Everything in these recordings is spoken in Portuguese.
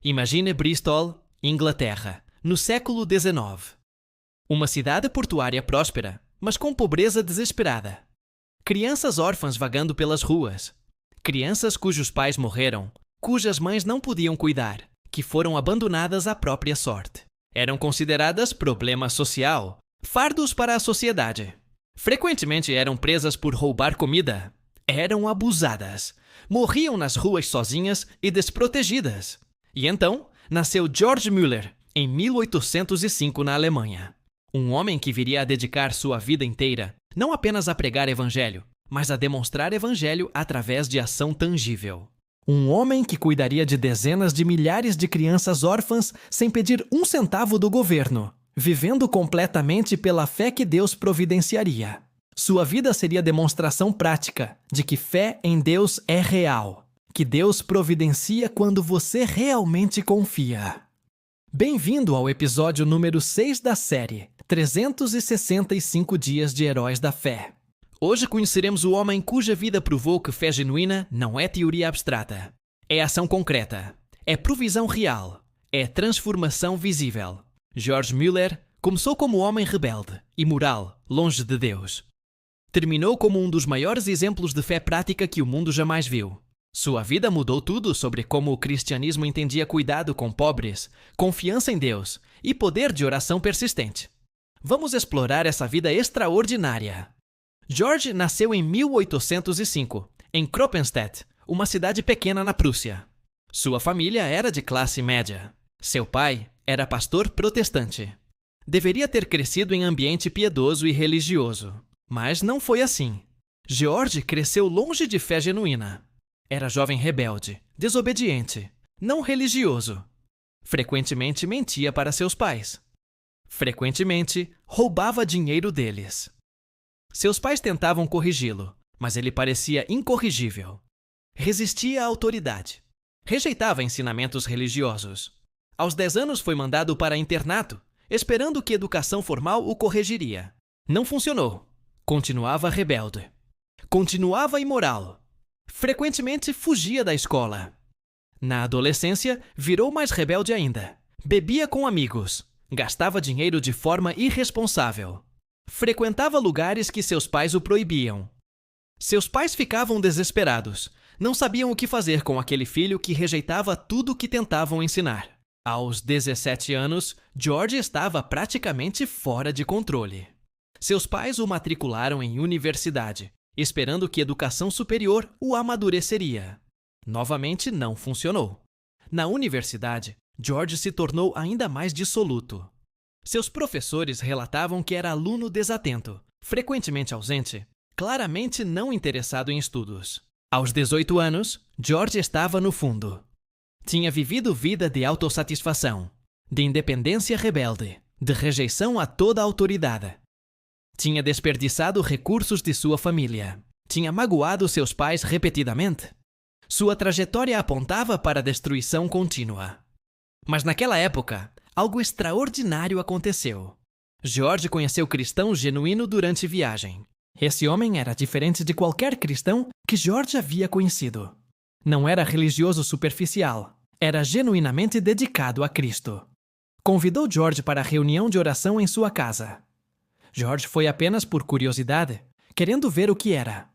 Imagine Bristol, Inglaterra, no século XIX. Uma cidade portuária próspera, mas com pobreza desesperada. Crianças órfãs vagando pelas ruas. Crianças cujos pais morreram, cujas mães não podiam cuidar, que foram abandonadas à própria sorte. Eram consideradas problema social, fardos para a sociedade. Frequentemente eram presas por roubar comida. Eram abusadas. Morriam nas ruas sozinhas e desprotegidas. E então, nasceu George Müller, em 1805 na Alemanha. Um homem que viria a dedicar sua vida inteira, não apenas a pregar evangelho, mas a demonstrar evangelho através de ação tangível. Um homem que cuidaria de dezenas de milhares de crianças órfãs sem pedir um centavo do governo, vivendo completamente pela fé que Deus providenciaria. Sua vida seria demonstração prática de que fé em Deus é real, que Deus providencia quando você realmente confia. Bem-vindo ao episódio número 6 da série 365 Dias de Heróis da Fé. Hoje conheceremos o homem cuja vida provou que fé genuína não é teoria abstrata. É ação concreta. É provisão real. É transformação visível. George Müller começou como homem rebelde, imoral, longe de Deus. Terminou como um dos maiores exemplos de fé prática que o mundo jamais viu. Sua vida mudou tudo sobre como o cristianismo entendia cuidado com pobres, confiança em Deus e poder de oração persistente. Vamos explorar essa vida extraordinária. George nasceu em 1805, em Kroppenstedt, uma cidade pequena na Prússia. Sua família era de classe média. Seu pai era pastor protestante. Deveria ter crescido em ambiente piedoso e religioso, mas não foi assim. George cresceu longe de fé genuína. Era jovem rebelde, desobediente, não religioso. Frequentemente mentia para seus pais. Frequentemente roubava dinheiro deles. Seus pais tentavam corrigi-lo, mas ele parecia incorrigível. Resistia à autoridade. Rejeitava ensinamentos religiosos. Aos 10 anos foi mandado para internato, esperando que educação formal o corrigiria. Não funcionou. Continuava rebelde. Continuava imoral. Frequentemente fugia da escola. Na adolescência, virou mais rebelde ainda. Bebia com amigos. Gastava dinheiro de forma irresponsável. Frequentava lugares que seus pais o proibiam. Seus pais ficavam desesperados. Não sabiam o que fazer com aquele filho que rejeitava tudo que tentavam ensinar. Aos 17 anos, George estava praticamente fora de controle. Seus pais o matricularam em universidade, esperando que educação superior o amadureceria. Novamente não funcionou. Na universidade, George se tornou ainda mais dissoluto. Seus professores relatavam que era aluno desatento, frequentemente ausente, claramente não interessado em estudos. Aos 18 anos, George estava no fundo. Tinha vivido vida de autossatisfação, de independência rebelde, de rejeição a toda a autoridade. Tinha desperdiçado recursos de sua família. Tinha magoado seus pais repetidamente. Sua trajetória apontava para a destruição contínua. Mas naquela época, algo extraordinário aconteceu. George conheceu cristão genuíno durante viagem. Esse homem era diferente de qualquer cristão que George havia conhecido. Não era religioso superficial. Era genuinamente dedicado a Cristo. Convidou George para a reunião de oração em sua casa. George foi apenas por curiosidade, querendo ver o que era.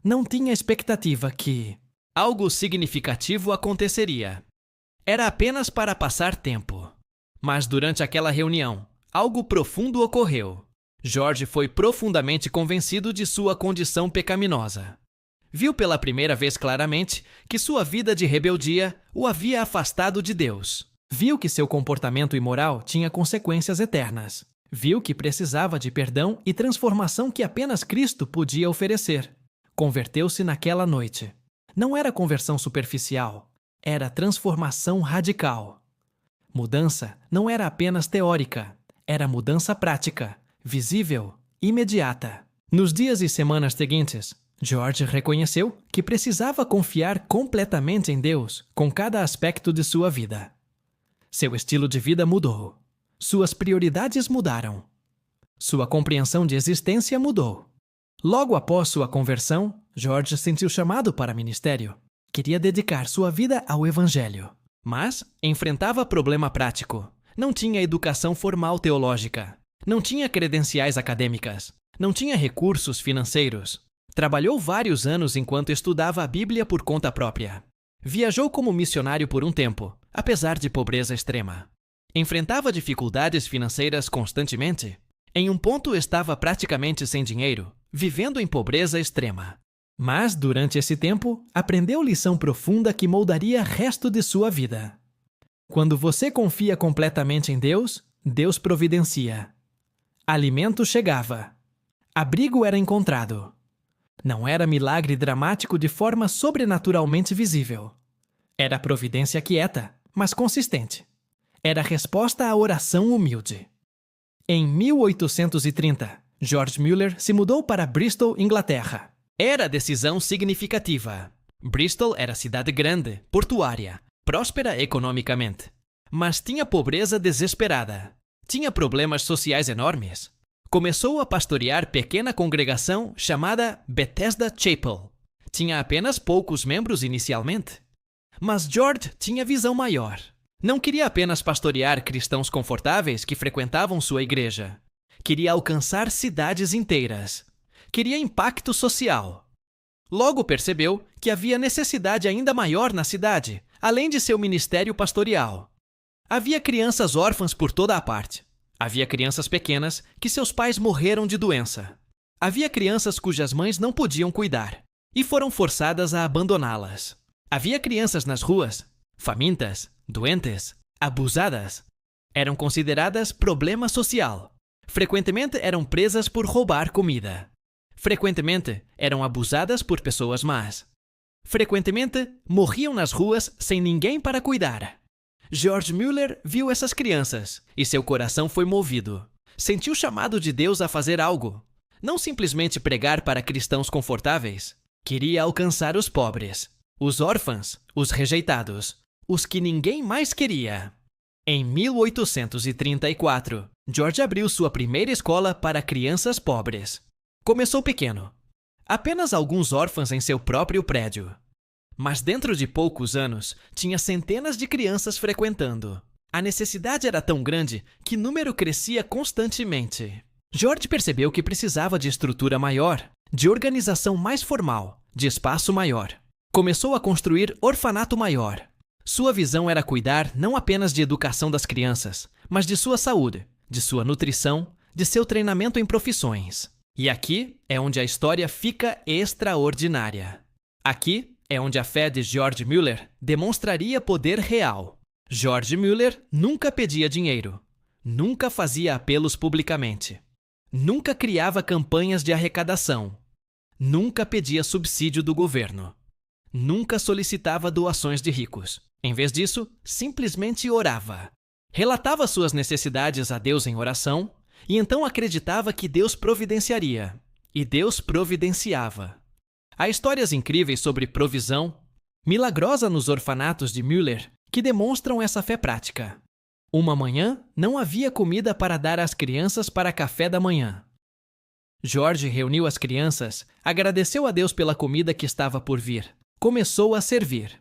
Não tinha expectativa que algo significativo aconteceria. Era apenas para passar tempo. Mas durante aquela reunião, algo profundo ocorreu. George foi profundamente convencido de sua condição pecaminosa. Viu pela primeira vez claramente que sua vida de rebeldia o havia afastado de Deus. Viu que seu comportamento imoral tinha consequências eternas. Viu que precisava de perdão e transformação que apenas Cristo podia oferecer. Converteu-se naquela noite. Não era conversão superficial, era transformação radical. Mudança não era apenas teórica, era mudança prática, visível, imediata. Nos dias e semanas seguintes, George reconheceu que precisava confiar completamente em Deus com cada aspecto de sua vida. Seu estilo de vida mudou. Suas prioridades mudaram. Sua compreensão de existência mudou. Logo após sua conversão, George sentiu chamado para ministério. Queria dedicar sua vida ao Evangelho. Mas enfrentava problema prático. Não tinha educação formal teológica. Não tinha credenciais acadêmicas. Não tinha recursos financeiros. Trabalhou vários anos enquanto estudava a Bíblia por conta própria. Viajou como missionário por um tempo, apesar de pobreza extrema. Enfrentava dificuldades financeiras constantemente. Em um ponto estava praticamente sem dinheiro, vivendo em pobreza extrema. Mas, durante esse tempo, aprendeu lição profunda que moldaria o resto de sua vida. Quando você confia completamente em Deus, Deus providencia. Alimento chegava. Abrigo era encontrado. Não era milagre dramático de forma sobrenaturalmente visível. Era providência quieta, mas consistente. Era resposta à oração humilde. Em 1830, George Mueller se mudou para Bristol, Inglaterra. Era decisão significativa. Bristol era cidade grande, portuária, próspera economicamente. Mas tinha pobreza desesperada. Tinha problemas sociais enormes. Começou a pastorear pequena congregação chamada Bethesda Chapel. Tinha apenas poucos membros inicialmente. Mas George tinha visão maior. Não queria apenas pastorear cristãos confortáveis que frequentavam sua igreja. Queria alcançar cidades inteiras. Queria impacto social. Logo percebeu que havia necessidade ainda maior na cidade, além de seu ministério pastoral. Havia crianças órfãs por toda a parte. Havia crianças pequenas que seus pais morreram de doença. Havia crianças cujas mães não podiam cuidar e foram forçadas a abandoná-las. Havia crianças nas ruas, famintas, doentes, abusadas. Eram consideradas problema social. Frequentemente eram presas por roubar comida. Frequentemente eram abusadas por pessoas más. Frequentemente morriam nas ruas sem ninguém para cuidar. George Mueller viu essas crianças e seu coração foi movido. Sentiu o chamado de Deus a fazer algo. Não simplesmente pregar para cristãos confortáveis. Queria alcançar os pobres, os órfãos, os rejeitados, os que ninguém mais queria. Em 1834, George abriu sua primeira escola para crianças pobres. Começou pequeno. Apenas alguns órfãos em seu próprio prédio. Mas dentro de poucos anos, tinha centenas de crianças frequentando. A necessidade era tão grande que o número crescia constantemente. George percebeu que precisava de estrutura maior, de organização mais formal, de espaço maior. Começou a construir orfanato maior. Sua visão era cuidar não apenas de educação das crianças, mas de sua saúde, de sua nutrição, de seu treinamento em profissões. E aqui é onde a história fica extraordinária. Aqui é onde a fé de George Mueller demonstraria poder real. George Mueller nunca pedia dinheiro, nunca fazia apelos publicamente, nunca criava campanhas de arrecadação, nunca pedia subsídio do governo, nunca solicitava doações de ricos. Em vez disso, simplesmente orava. Relatava suas necessidades a Deus em oração e então acreditava que Deus providenciaria. E Deus providenciava. Há histórias incríveis sobre provisão, milagrosa nos orfanatos de Mueller, que demonstram essa fé prática. Uma manhã, não havia comida para dar às crianças para café da manhã. George reuniu as crianças, agradeceu a Deus pela comida que estava por vir. Começou a servir.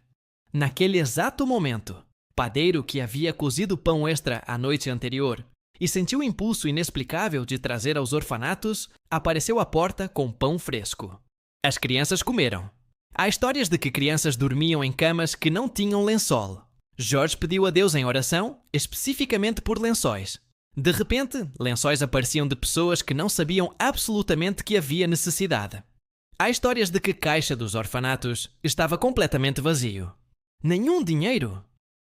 Naquele exato momento, padeiro que havia cozido pão extra a noite anterior e sentiu o impulso inexplicável de trazer aos orfanatos, apareceu à porta com pão fresco. As crianças comeram. Há histórias de que crianças dormiam em camas que não tinham lençol. George pediu a Deus em oração, especificamente por lençóis. De repente, lençóis apareciam de pessoas que não sabiam absolutamente que havia necessidade. Há histórias de que a caixa dos orfanatos estava completamente vazio. Nenhum dinheiro.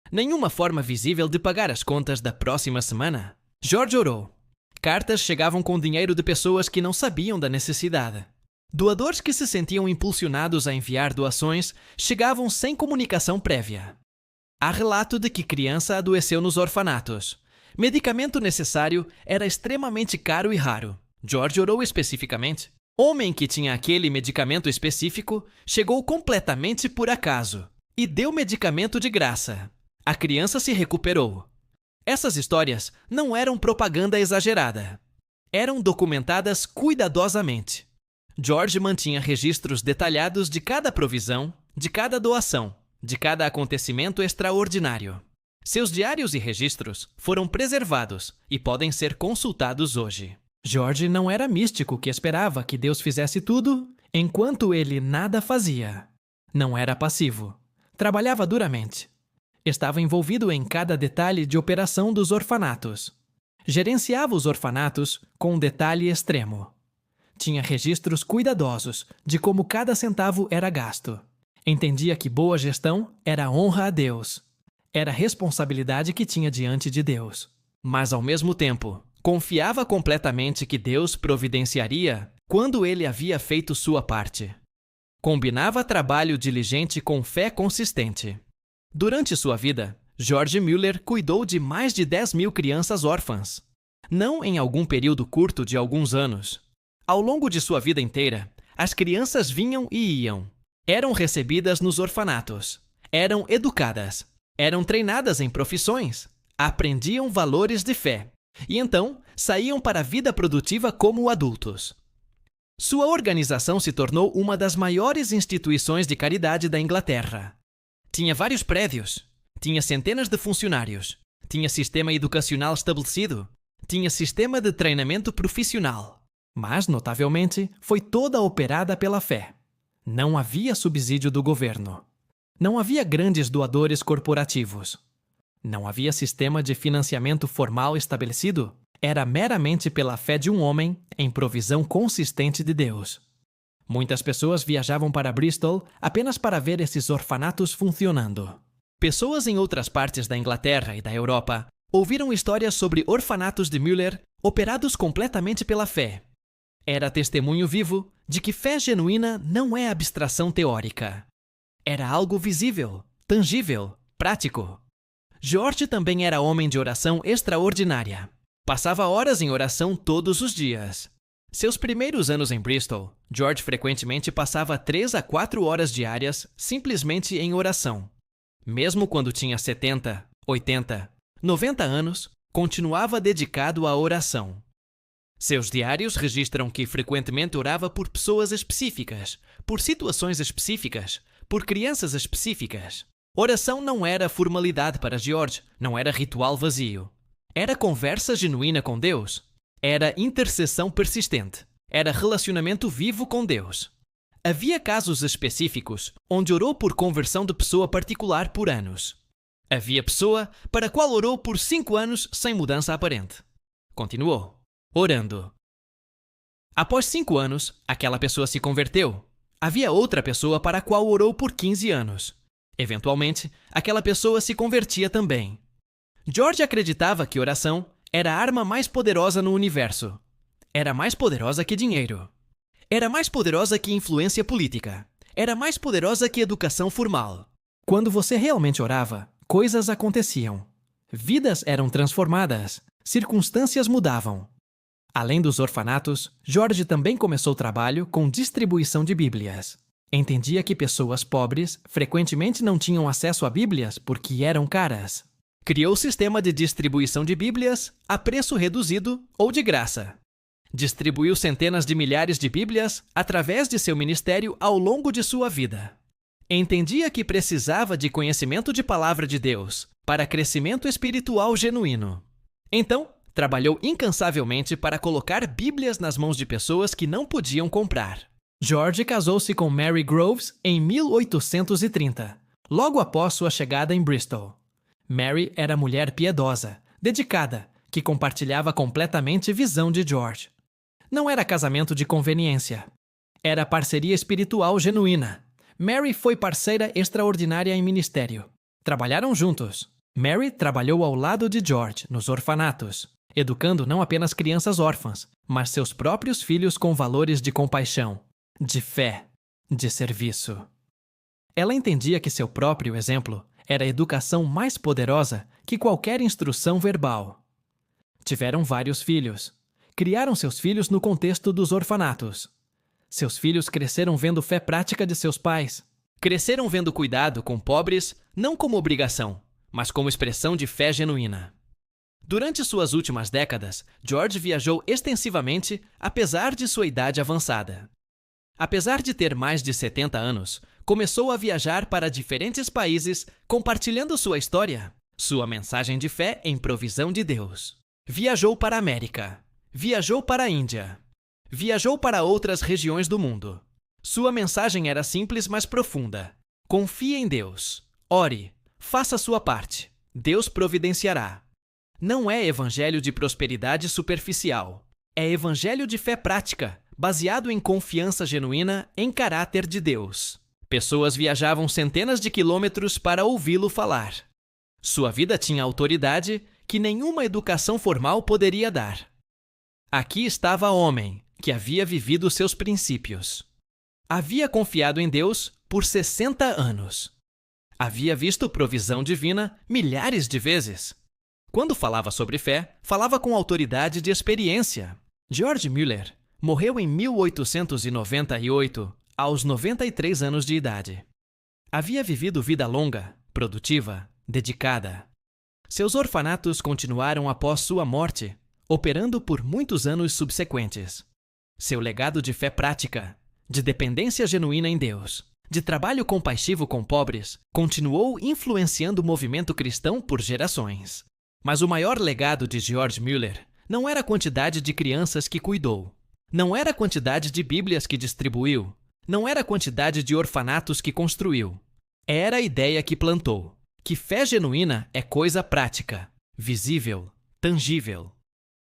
Nenhuma forma visível de pagar as contas da próxima semana. George orou. Cartas chegavam com dinheiro de pessoas que não sabiam da necessidade. Doadores que se sentiam impulsionados a enviar doações chegavam sem comunicação prévia. Há relato de que criança adoeceu nos orfanatos. Medicamento necessário era extremamente caro e raro. George orou especificamente. Homem que tinha aquele medicamento específico chegou completamente por acaso e deu medicamento de graça. A criança se recuperou. Essas histórias não eram propaganda exagerada. Eram documentadas cuidadosamente. George mantinha registros detalhados de cada provisão, de cada doação, de cada acontecimento extraordinário. Seus diários e registros foram preservados e podem ser consultados hoje. George não era místico que esperava que Deus fizesse tudo enquanto ele nada fazia. Não era passivo. Trabalhava duramente. Estava envolvido em cada detalhe de operação dos orfanatos. Gerenciava os orfanatos com um detalhe extremo. Tinha registros cuidadosos de como cada centavo era gasto. Entendia que boa gestão era honra a Deus. Era a responsabilidade que tinha diante de Deus. Mas, ao mesmo tempo, confiava completamente que Deus providenciaria quando ele havia feito sua parte. Combinava trabalho diligente com fé consistente. Durante sua vida, George Mueller cuidou de mais de 10.000 crianças órfãs. Não em algum período curto de alguns anos. Ao longo de sua vida inteira, as crianças vinham e iam. Eram recebidas nos orfanatos. Eram educadas. Eram treinadas em profissões. Aprendiam valores de fé. E então, saíam para a vida produtiva como adultos. Sua organização se tornou uma das maiores instituições de caridade da Inglaterra. Tinha vários prédios. Tinha centenas de funcionários. Tinha sistema educacional estabelecido. Tinha sistema de treinamento profissional. Mas, notavelmente, foi toda operada pela fé. Não havia subsídio do governo. Não havia grandes doadores corporativos. Não havia sistema de financiamento formal estabelecido. Era meramente pela fé de um homem em provisão consistente de Deus. Muitas pessoas viajavam para Bristol apenas para ver esses orfanatos funcionando. Pessoas em outras partes da Inglaterra e da Europa ouviram histórias sobre orfanatos de Mueller operados completamente pela fé. Era testemunho vivo de que fé genuína não é abstração teórica. Era algo visível, tangível, prático. George também era homem de oração extraordinária. Passava horas em oração todos os dias. Seus primeiros anos em Bristol, George frequentemente passava 3 a 4 horas diárias simplesmente em oração. Mesmo quando tinha 70, 80, 90 anos, continuava dedicado à oração. Seus diários registram que frequentemente orava por pessoas específicas, por situações específicas, por crianças específicas. Oração não era formalidade para George, não era ritual vazio. Era conversa genuína com Deus. Era intercessão persistente. Era relacionamento vivo com Deus. Havia casos específicos onde orou por conversão de pessoa particular por anos. Havia pessoa para a qual orou por 5 anos sem mudança aparente. Continuou, orando. Após 5 anos, aquela pessoa se converteu. Havia outra pessoa para a qual orou por 15 anos. Eventualmente, aquela pessoa se convertia também. George acreditava que oração era a arma mais poderosa no universo. Era mais poderosa que dinheiro. Era mais poderosa que influência política. Era mais poderosa que educação formal. Quando você realmente orava, coisas aconteciam. Vidas eram transformadas. Circunstâncias mudavam. Além dos orfanatos, George também começou trabalho com distribuição de Bíblias. Entendia que pessoas pobres frequentemente não tinham acesso a Bíblias porque eram caras. Criou o sistema de distribuição de Bíblias a preço reduzido ou de graça. Distribuiu centenas de milhares de Bíblias através de seu ministério ao longo de sua vida. Entendia que precisava de conhecimento de palavra de Deus para crescimento espiritual genuíno. Então, trabalhou incansavelmente para colocar Bíblias nas mãos de pessoas que não podiam comprar. George casou-se com Mary Groves em 1830, logo após sua chegada em Bristol. Mary era mulher piedosa, dedicada, que compartilhava completamente a visão de George. Não era casamento de conveniência. Era parceria espiritual genuína. Mary foi parceira extraordinária em ministério. Trabalharam juntos. Mary trabalhou ao lado de George nos orfanatos, educando não apenas crianças órfãs, mas seus próprios filhos com valores de compaixão, de fé, de serviço. Ela entendia que seu próprio exemplo era a educação mais poderosa que qualquer instrução verbal. Tiveram vários filhos. Criaram seus filhos no contexto dos orfanatos. Seus filhos cresceram vendo fé prática de seus pais. Cresceram vendo cuidado com pobres não como obrigação, mas como expressão de fé genuína. Durante suas últimas décadas, George viajou extensivamente, apesar de sua idade avançada. Apesar de ter mais de 70 anos, começou a viajar para diferentes países, compartilhando sua história, sua mensagem de fé em provisão de Deus. Viajou para a América, viajou para a Índia, viajou para outras regiões do mundo. Sua mensagem era simples, mas profunda. Confie em Deus. Ore. Faça sua parte. Deus providenciará. Não é evangelho de prosperidade superficial. É evangelho de fé prática, baseado em confiança genuína em caráter de Deus. Pessoas viajavam centenas de quilômetros para ouvi-lo falar. Sua vida tinha autoridade que nenhuma educação formal poderia dar. Aqui estava homem que havia vivido seus princípios. Havia confiado em Deus por 60 anos. Havia visto provisão divina milhares de vezes. Quando falava sobre fé, falava com autoridade de experiência. George Mueller morreu em 1898, aos 93 anos de idade. Havia vivido vida longa, produtiva, dedicada. Seus orfanatos continuaram após sua morte, operando por muitos anos subsequentes. Seu legado de fé prática, de dependência genuína em Deus, de trabalho compassivo com pobres, continuou influenciando o movimento cristão por gerações. Mas o maior legado de George Mueller não era a quantidade de crianças que cuidou, não era a quantidade de Bíblias que distribuiu, não era a quantidade de orfanatos que construiu. Era a ideia que plantou, que fé genuína é coisa prática, visível, tangível.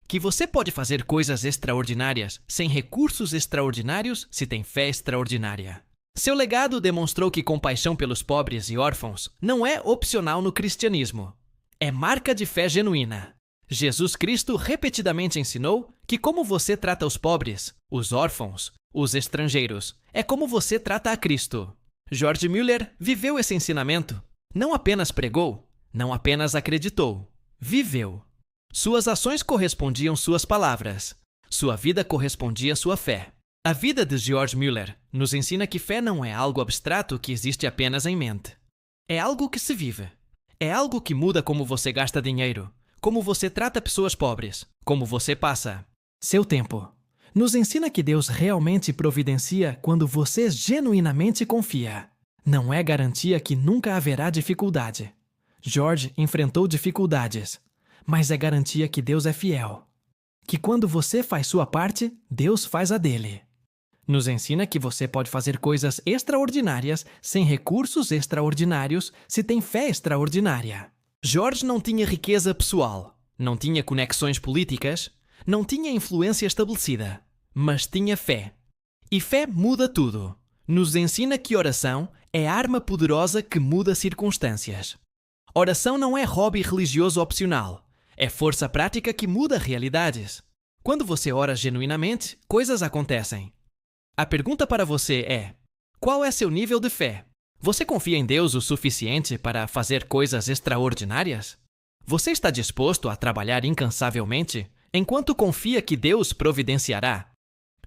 Que você pode fazer coisas extraordinárias sem recursos extraordinários se tem fé extraordinária. Seu legado demonstrou que compaixão pelos pobres e órfãos não é opcional no cristianismo. É marca de fé genuína. Jesus Cristo repetidamente ensinou que como você trata os pobres, os órfãos, os estrangeiros, é como você trata a Cristo. George Mueller viveu esse ensinamento. Não apenas pregou, não apenas acreditou, viveu. Suas ações correspondiam suas palavras. Sua vida correspondia à sua fé. A vida de George Mueller nos ensina que fé não é algo abstrato que existe apenas em mente. É algo que se vive. É algo que muda como você gasta dinheiro, como você trata pessoas pobres, como você passa seu tempo. Nos ensina que Deus realmente providencia quando você genuinamente confia. Não é garantia que nunca haverá dificuldade. George enfrentou dificuldades, mas é garantia que Deus é fiel. Que quando você faz sua parte, Deus faz a dele. Nos ensina que você pode fazer coisas extraordinárias sem recursos extraordinários se tem fé extraordinária. George não tinha riqueza pessoal, não tinha conexões políticas, não tinha influência estabelecida, mas tinha fé. E fé muda tudo. Nos ensina que oração é arma poderosa que muda circunstâncias. Oração não é hobby religioso opcional. É força prática que muda realidades. Quando você ora genuinamente, coisas acontecem. A pergunta para você é: qual é seu nível de fé? Você confia em Deus o suficiente para fazer coisas extraordinárias? Você está disposto a trabalhar incansavelmente enquanto confia que Deus providenciará?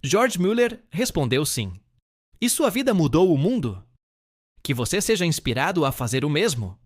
George Mueller respondeu sim. E sua vida mudou o mundo? Que você seja inspirado a fazer o mesmo.